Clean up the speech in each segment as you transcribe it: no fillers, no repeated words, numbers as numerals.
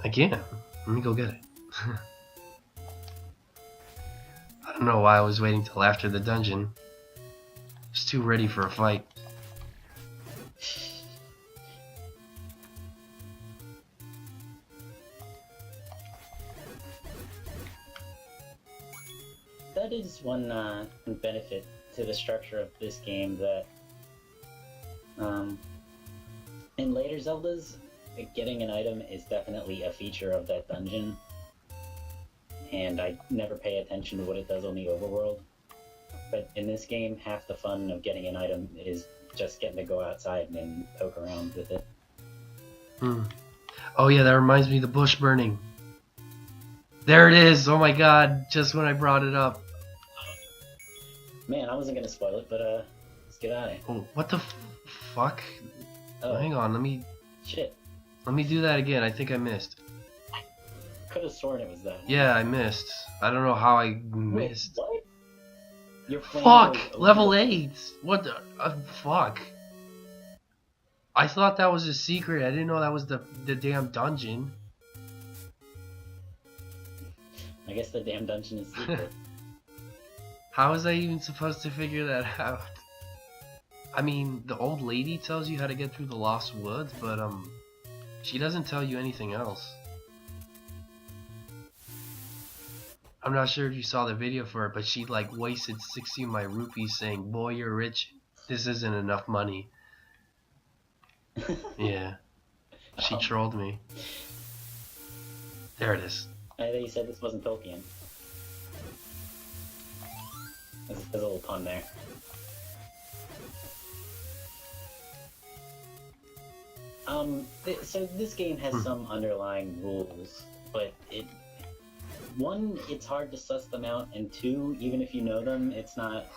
I can. Let me go get it. I don't know why I was waiting till after the dungeon. I was too ready for a fight. That is one benefit to the structure of this game that in later Zeldas, getting an item is definitely a feature of that dungeon, and I never pay attention to what it does on the overworld. But in this game, half the fun of getting an item is just getting to go outside and poke around with it. Oh yeah, that reminds me of the bush burning. There it is! Oh my god, just when I brought it up. Man, I wasn't gonna spoil it, but let's get at it. Oh, what the fuck? Oh, Hang on, let me do that again. I think I missed. Could have sworn it was that. Yeah, I missed. I don't know how I missed. Wait, what? Your flame Fuck! goes Level over- 8! What the fuck? I thought that was a secret. I didn't know that was the damn dungeon. I guess the damn dungeon is secret. How was I even supposed to figure that out? I mean, the old lady tells you how to get through the Lost Woods, but she doesn't tell you anything else. I'm not sure if you saw the video for it, but she like wasted 60 of my rupees saying, "Boy, you're rich. This isn't enough money." Yeah, she trolled me. There it is. I thought you said this wasn't Tolkien. There's a little pun there. So this game has some underlying rules, but one, it's hard to suss them out, and two, even if you know them, it's not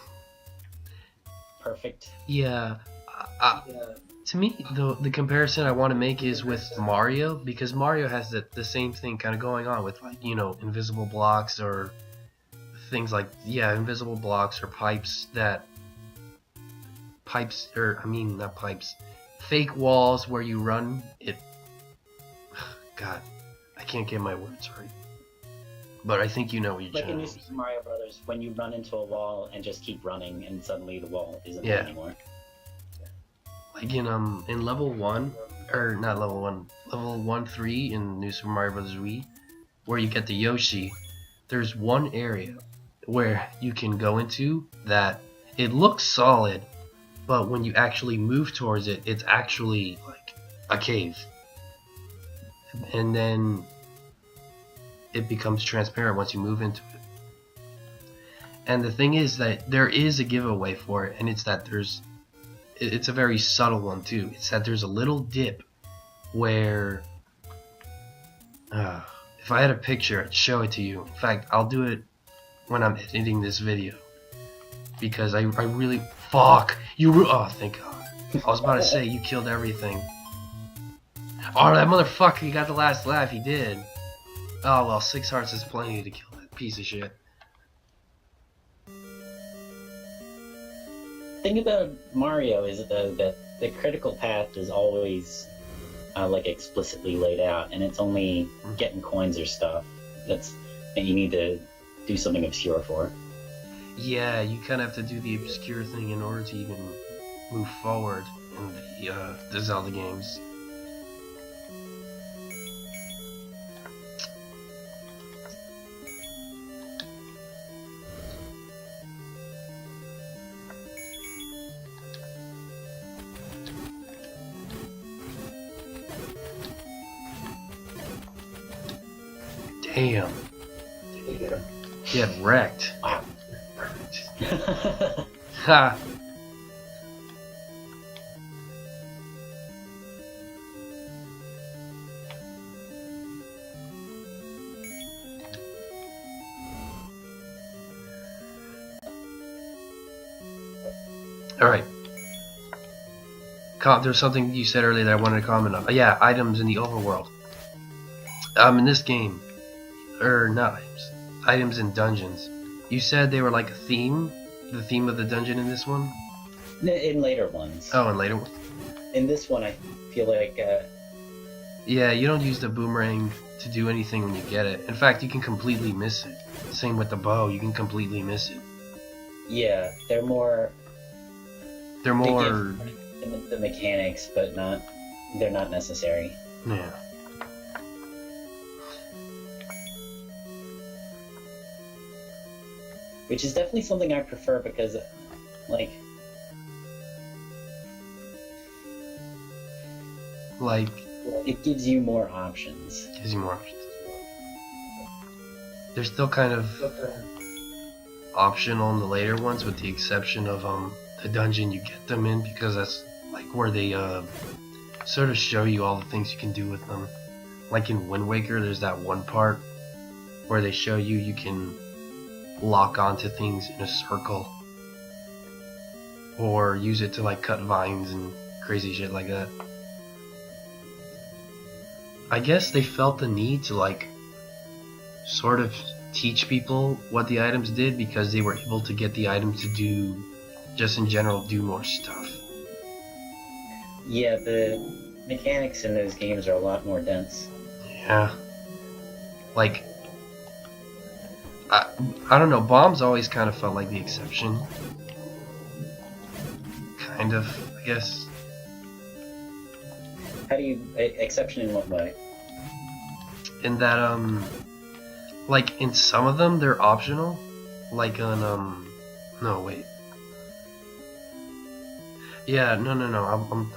perfect. Yeah. To me, the comparison I want to make is with Mario, because Mario has the same thing kind of going on with, like, you know, invisible blocks or things like, yeah, invisible blocks or pipes, not pipes, fake walls where you run it. God, I can't get my words right. But I think you know what you're Like trying in to New Super Mario Brothers, when you run into a wall and just keep running, and suddenly the wall isn't Yeah. there anymore. Like in level 1, or not level 1, level 1-3 in New Super Mario Bros. Wii, where you get the Yoshi, there's one area where you can go into that it looks solid, but when you actually move towards it, it's actually like a cave. And then it becomes transparent once you move into it. And the thing is that there is a giveaway for it, and it's that it's a very subtle one too. It's that there's a little dip where if I had a picture, I'd show it to you. In fact, I'll do it when I'm editing this video, because I really fuck you. Oh, thank God. I was about to say you killed everything. Oh, that motherfucker! He got the last laugh. He did. Oh well, 6 hearts is plenty to kill that piece of shit. The thing about Mario is though that the critical path is always like explicitly laid out, and it's only getting coins or stuff that you need to do something obscure for. Yeah, you kind of have to do the obscure thing in order to even move forward in the Zelda games. Damn. Get wrecked. Wow. Ha. Alright. There's something you said earlier that I wanted to comment on. Yeah, items in the overworld. In this game, or not items, items in dungeons. You said they were like a theme, the theme of the dungeon in this one? In later ones. Oh, in later ones. In this one, I feel like Yeah, you don't use the boomerang to do anything when you get it. In fact, you can completely miss it. Same with the bow, you can completely miss it. Yeah, they're more. They're They give more. the mechanics, but they're not necessary. Yeah. Which is definitely something I prefer because, like, Like, it gives you more options. gives you more options. They're still kind of optional in the later ones, with the exception of the dungeon you get them in, because that's like where they sort of show you all the things you can do with them. Like in Wind Waker, there's that one part where they show you can lock onto things in a circle, or use it to like cut vines and crazy shit like that. I guess they felt the need to like sort of teach people what the items did, because they were able to get the items to do, just in general, do more stuff. Yeah, the mechanics in those games are a lot more dense. Yeah. Like, I don't know, bombs always kind of felt like the exception. Kind of, I guess. How do you exception in what way? In that, like in some of them they're optional. Like on, no, wait. Yeah, no,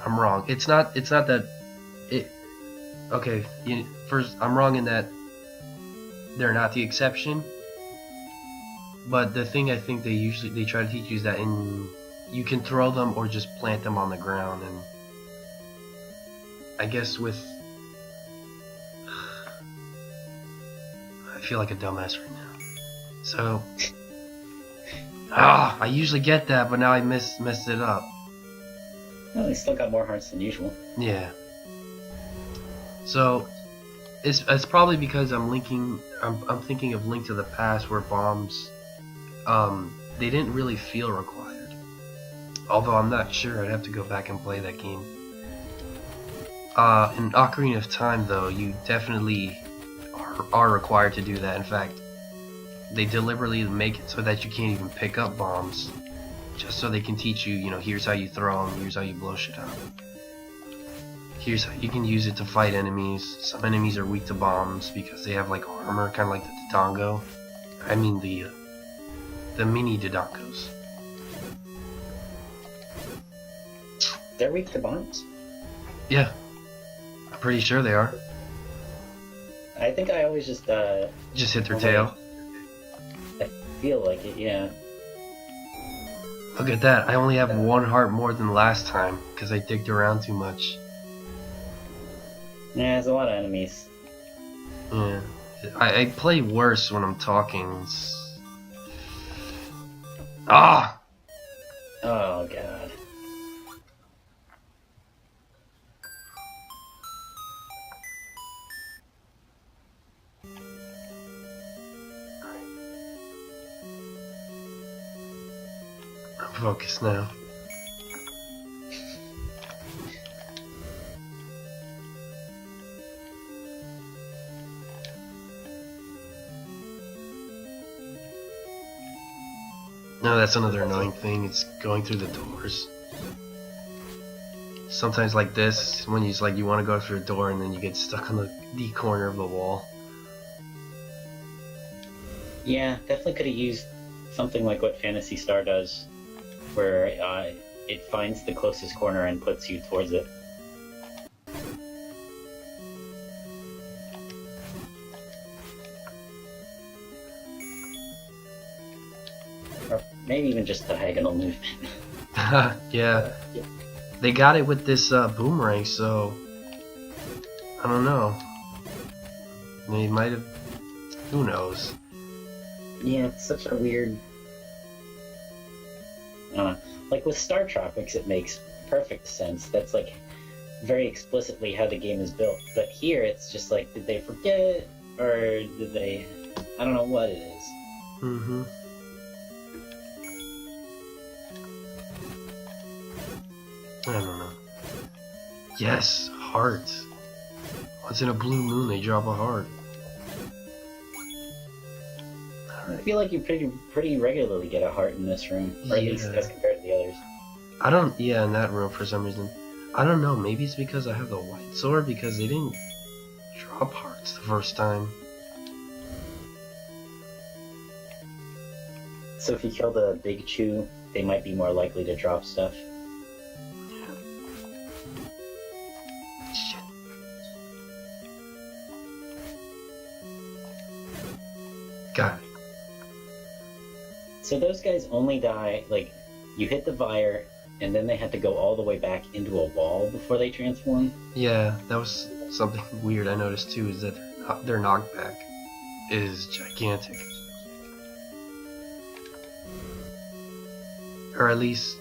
I'm wrong. It's not that, it, okay, first, I'm wrong in that they're not the exception. But the thing I think they try to teach you is that you can throw them or just plant them on the ground, and I guess with, I feel like a dumbass right now. So, I usually get that, but now I messed it up. Well, they still got more hearts than usual. Yeah. So, it's probably because I'm thinking of Link to the Past, where bombs, they didn't really feel required. Although I'm not sure, I'd have to go back and play that game. In Ocarina of Time, though, you definitely are required to do that. In fact, they deliberately make it so that you can't even pick up bombs, just so they can teach you, here's how you throw them, here's how you blow shit up. Here's how you can use it to fight enemies. Some enemies are weak to bombs because they have like armor, kind of like the Dodongo. I mean the mini Dodongos. They're weak to bombs? Yeah, I'm pretty sure they are. I think I always just hit their tail. I feel like it, yeah. Look at that, I only have one heart more than last time, because I digged around too much. Yeah, there's a lot of enemies. Yeah. I play worse when I'm talking. Ah! Oh, God. I'm focused now. No, that's another annoying thing. It's going through the doors. Sometimes like this, when you want to go through a door and then you get stuck on the corner of the wall. Yeah, definitely could have used something like what Phantasy Star does, where it finds the closest corner and puts you towards it. Or maybe even just diagonal movement. Yeah. They got it with this boomerang, so I don't know. They might have. Who knows? Yeah, it's such a weird. Like with Star Tropics, it makes perfect sense. That's like very explicitly how the game is built. But here, it's just like, did they forget, or did they? I don't know what it is. Mm-hmm. I don't know. Yes, heart. Once in a blue moon, they drop a heart. I feel like you pretty regularly get a heart in this room, or at least Yeah. as compared to the others. I don't. Yeah, in that room for some reason. I don't know. Maybe it's because I have the white sword because they didn't drop hearts the first time. So if you kill the big chew, they might be more likely to drop stuff. Shit. Got it. So those guys only die, like, you hit the Vire, and then they had to go all the way back into a wall before they transform? Yeah, that was something weird I noticed too, is that their knockback is gigantic. Or at least,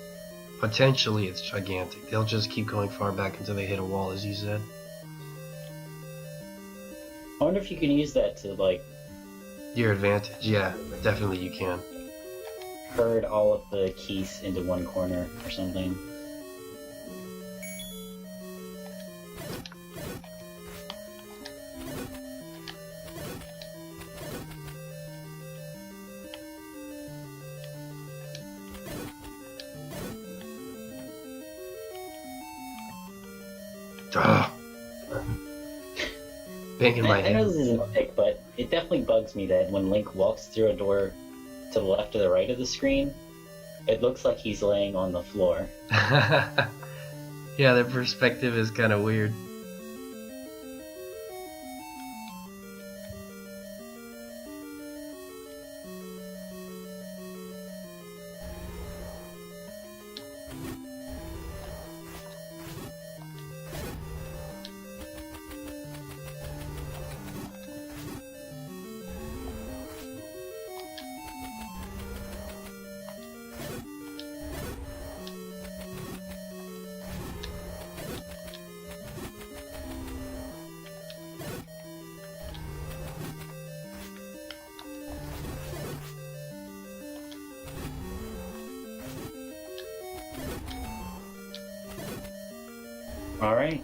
potentially it's gigantic. They'll just keep going far back until they hit a wall, as you said. I wonder if you can use that to, like, Your advantage, yeah, definitely you can. herd all of the keys into one corner or something. Ugh. Banging my I know head. this isn't a pick, but it definitely bugs me that when Link walks through a door to the left or the right of the screen, it looks like he's laying on the floor. Yeah, their perspective is kind of weird. Alright.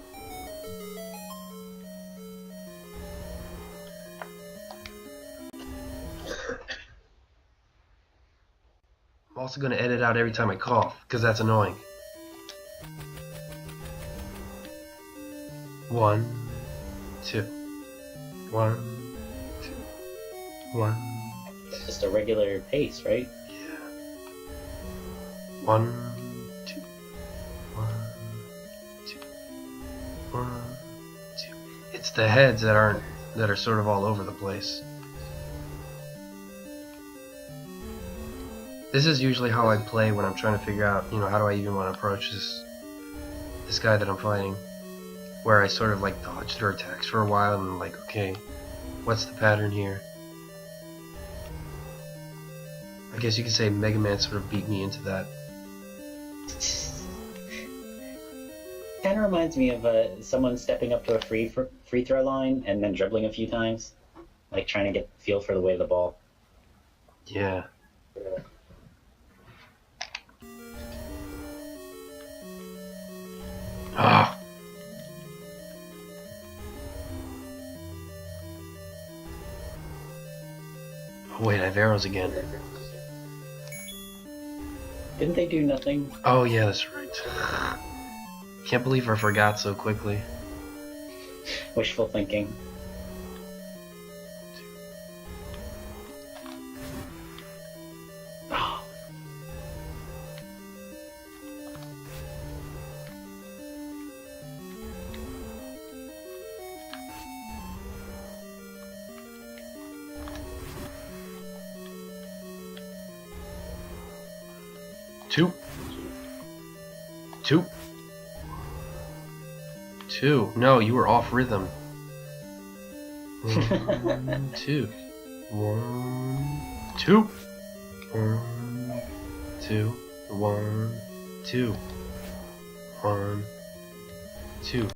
I'm also going to edit out every time I cough, because that's annoying. 1, 2. 1, 2. 1. It's just a regular pace, right? Yeah. 1, 2. 1, 2. 1, 2. It's the heads that are sort of all over the place. This is usually how I play when I'm trying to figure out, how do I even want to approach this guy that I'm fighting. Where I sort of like dodge their attacks for a while and I'm like, okay, what's the pattern here? I guess you could say Mega Man sort of beat me into that. Kind of reminds me of someone stepping up to a free throw line and then dribbling a few times, like trying to get the feel for the weight of the ball. Yeah. Ah. Oh wait, I have arrows again. Didn't they do nothing? Oh yeah, that's right. Can't believe I forgot so quickly. Wishful thinking. Oh. Two. 2. No, you were off rhythm. 1, 2. 1, 2. 1, 2. 1, 2. 1, 2.